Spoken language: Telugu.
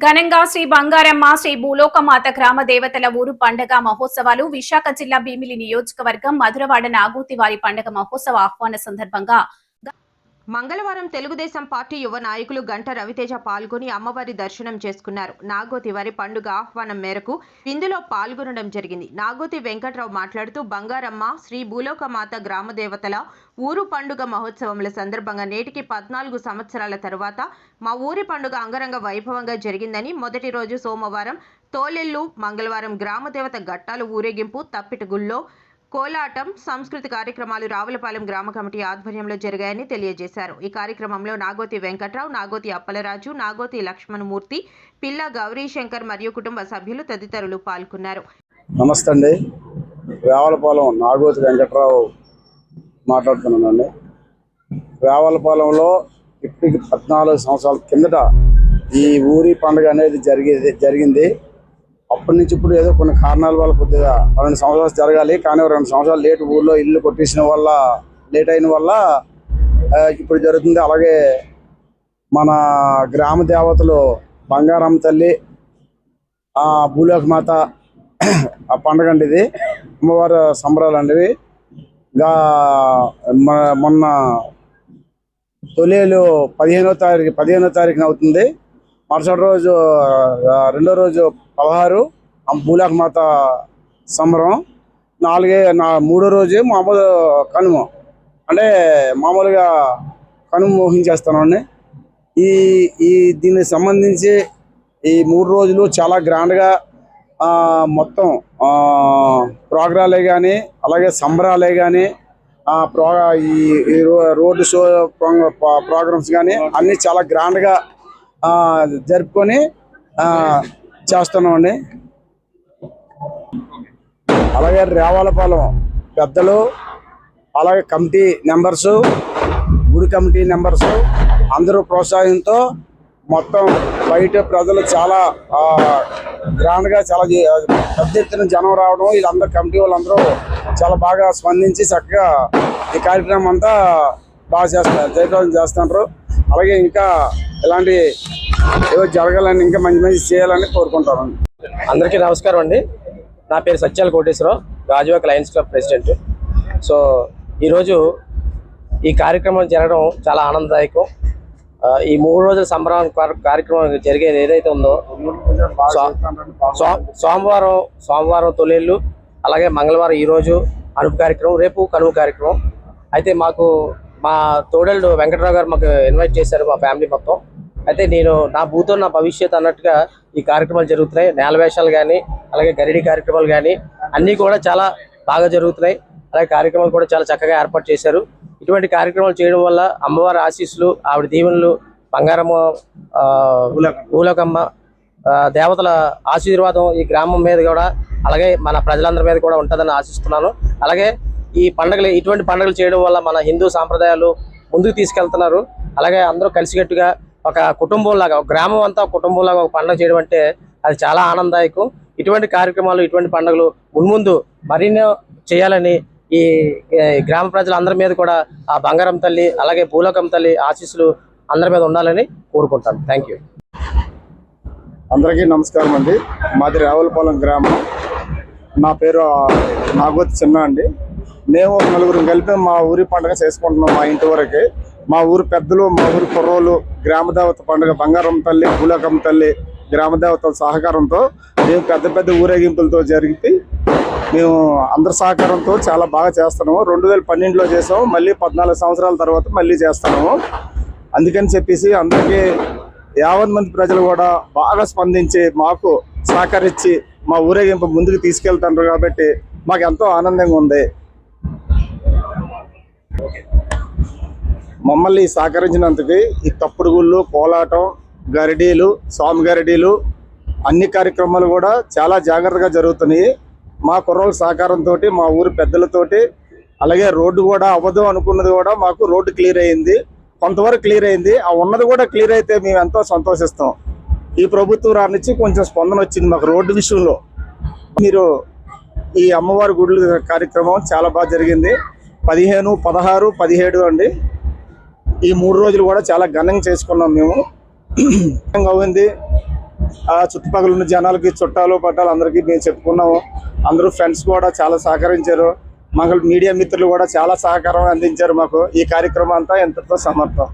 ఘనంగా శ్రీ బంగారమ్మ శ్రీ భూలోకమాత గ్రామ దేవతల ఊరు పండగ మహోత్సవాలు విశాఖ జిల్లా భీమిలి నియోజకవర్గం మధురవాడ నాగూతి వారి పండగ మహోత్సవ ఆహ్వాన సందర్భంగా మంగళవారం తెలుగుదేశం పార్టీ యువ నాయకులు గంట రవితేజ పాల్గొని అమ్మవారి దర్శనం చేసుకున్నారు. నాగోతి వారి పండుగ ఆహ్వానం మేరకు ఇందులో పాల్గొనడం జరిగింది. నాగోతి వెంకట్రావు మాట్లాడుతూ బంగారమ్మ శ్రీ భూలోకమాత గ్రామ దేవతల ఊరు పండుగ మహోత్సవముల సందర్భంగా నేటికి 14 సంవత్సరాల తరువాత మా ఊరి పండుగ అంగరంగ వైభవంగా జరిగిందని, మొదటి రోజు సోమవారం తోలెల్లు, మంగళవారం గ్రామ దేవత ఘట్టాలు ఊరేగింపు, తప్పిటగుల్లో కోలాటం, సంస్కృతి కార్యక్రమాలు రావులపాలెం గ్రామ కమిటీ ఆధ్వర్యంలో జరిగాయని తెలియజేశారు. ఈ కార్యక్రమంలో నాగోతి వెంకట్రావు, నాగోతి అప్పలరాజు, నాగోతి లక్ష్మణమూర్తి, పిల్ల గౌరీశంకర్ మరియు కుటుంబ సభ్యులు తదితరులు పాల్గొన్నారు. నమస్తే అండి, రావులపాలెం నాగోతి వెంకట్రావు మాట్లాడుతున్నానండి. రావులపాలెంలో ఇప్పటికి 14 సంవత్సరాల కిందట ఈ ఊరి పండుగ అనేది జరిగింది. అప్పటి నుంచి ఇప్పుడు ఏదో కొన్ని కారణాల వల్ల కొద్దిగా 2 సంవత్సరాలు జరగాలి, కానీ 2 సంవత్సరాలు లేట్, ఊళ్ళో ఇల్లు కొట్టేసిన వల్ల లేట్ అయిన వల్ల ఇప్పుడు జరుగుతుంది. అలాగే మన గ్రామ దేవతలు బంగారమ్మ తల్లి, భూలోకమాత ఆ పండుగ అండి, ఇది అమ్మవారి సంబరాలు అండి. మొన్న తొలేలు 15వ తారీఖున అవుతుంది. మరుసటి రోజు రెండో రోజు 16 భూలోకమాత సంబరం, మూడో రోజు మామూలు కనుమ, అంటే మామూలుగా కనుమ మోహించేస్తానండి. దీనికి సంబంధించి ఈ 3 రోజులు చాలా గ్రాండ్గా మొత్తం ప్రోగ్రాలే కానీ, అలాగే సంబరాలే కానీ, ఈ రోడ్డు షో ప్రోగ్రామ్స్ కానీ అన్నీ చాలా గ్రాండ్గా జరుపుకొని చేస్తున్నామండి. అలాగే రావులపాలెం పెద్దలు, అలాగే కమిటీ మెంబర్సు, గుడి కమిటీ మెంబర్సు అందరూ ప్రోత్సాహంతో మొత్తం బయట ప్రజలు చాలా గ్రాండ్గా, చాలా పెద్ద ఎత్తున జనం రావడం, వీళ్ళందరూ కమిటీ వాళ్ళందరూ చాలా బాగా స్పందించి చక్కగా ఈ కార్యక్రమం అంతా బాగా జయప్రదం చేస్తున్నారు. అలాగే ఇంకా ఇలాంటి ఏదో జరగాలని, ఇంకా మంచి చేయాలని కోరుకుంటాను. అందరికీ నమస్కారం అండి. నా పేరు Satyala Koteswararao, Gajuwaka lions club president. So ఈరోజు ఈ కార్యక్రమం జరగడం చాలా ఆనందదాయకం. ఈ 3 రోజుల సంబరం కార్యక్రమం జరిగేది ఏదైతే ఉందో, సోమవారం తొలేళ్ళు, అలాగే మంగళవారం ఈరోజు అనుపు కార్యక్రమం, రేపు కనుమ కార్యక్రమం. అయితే మా తోడళ్ళు వెంకట్రావు గారు మాకు ఇన్వైట్ చేశారు, మా ఫ్యామిలీ మొత్తం. అయితే నేను నా భూతో నా భవిష్యత్ అన్నట్టుగా ఈ కార్యక్రమాలు జరుగుతున్నాయి. నేలవేషాలు కానీ, అలాగే గరిడి కార్యక్రమాలు కానీ అన్నీ కూడా చాలా బాగా జరుగుతున్నాయి. అలాగే కార్యక్రమాలు కూడా చాలా చక్కగా ఏర్పాటు చేశారు. ఇటువంటి కార్యక్రమాలు చేయడం వల్ల అమ్మవారి ఆశీస్సులు, ఆవిడ దీవెనలు, బంగారమ్మ భూలోకమ్మ దేవతల ఆశీర్వాదం ఈ గ్రామం మీద కూడా, అలాగే మన ప్రజలందరి మీద కూడా ఉంటుందని ఆశిస్తున్నాను. అలాగే ఇటువంటి పండుగలు చేయడం వల్ల మన హిందూ సాంప్రదాయాలు ముందుకు తీసుకెళ్తున్నారు. అలాగే అందరూ కలిసికట్టుగా ఒక కుటుంబంలాగా, ఒక గ్రామం అంతా ఒక కుటుంబంలాగా ఒక పండుగ చేయడం అంటే అది చాలా ఆనందదాయకం. ఇటువంటి కార్యక్రమాలు, ఇటువంటి పండుగలు మున్ముందు మరిన్నో చేయాలని ఈ గ్రామ ప్రజలందరి మీద కూడా ఆ బంగారం తల్లి, అలాగే భూలోకం తల్లి ఆశీస్సులు అందరి మీద ఉండాలని కోరుకుంటాను. Thank you. అందరికీ నమస్కారం అండి. మాది రావులపాలెం గ్రామం. నా పేరు నాగోతి చిన్న అండి. మేము 4 కలిపి మా ఊరి పండుగ చేసుకుంటున్నాం. మా ఇంటి వరకే మా ఊరు పెద్దలు, మా ఊరి కుర్రోలు గ్రామదేవత పండుగ బంగారం తల్లి, భూలోకం తల్లి గ్రామదేవతల సహకారంతో మేము పెద్ద ఊరేగింపులతో జరిపి మేము అందరి సహకారంతో చాలా బాగా చేస్తున్నాము. 2012లో చేసాము, మళ్ళీ 14 సంవత్సరాల తర్వాత మళ్ళీ చేస్తున్నాము. అందుకని చెప్పేసి అందరికీ 50 మంది ప్రజలు కూడా బాగా స్పందించి మాకు సహకరించి మా ఊరేగింపు ముందుకు తీసుకెళ్తున్నారు. కాబట్టి మాకు ఎంతో ఆనందంగా ఉంది. మమ్మల్ని సహకరించినందుకు ఈ తప్పుడు గుళ్ళు, కోలాటం, గరిడీలు, స్వామి గరిడీలు అన్ని కార్యక్రమాలు కూడా చాలా జాగ్రత్తగా జరుగుతున్నాయి. మా కుర్రోళ్ళ సహకారంతో, మా ఊరి పెద్దలతోటి, అలాగే రోడ్డు కూడా అవ్వదు అనుకున్నది కూడా మాకు రోడ్డు క్లియర్ అయింది, కొంతవరకు క్లియర్ అయింది. ఆ ఉన్నది కూడా క్లియర్ అయితే మేము ఎంతో సంతోషిస్తాం. ఈ ప్రభుత్వం రానిచ్చి కొంచెం స్పందన వచ్చింది మాకు రోడ్డు విషయంలో. మీరు ఈ అమ్మవారి గుడుల కార్యక్రమం చాలా బాగా జరిగింది. 15, 16, 17 అండి. ఈ 3 రోజులు కూడా చాలా ఘనంగా చేసుకున్నాం మేము. అయింది ఆ చుట్టుపక్కల ఉన్న జనాలకి, చుట్టాలు పట్టాలు అందరికీ మేము చెప్పుకున్నాము. అందరూ ఫ్రెండ్స్ కూడా చాలా సహకరించారు. మీడియా మిత్రులు కూడా చాలా సహకారం అందించారు మాకు. ఈ కార్యక్రమం అంతా ఎంతతో సమర్థం.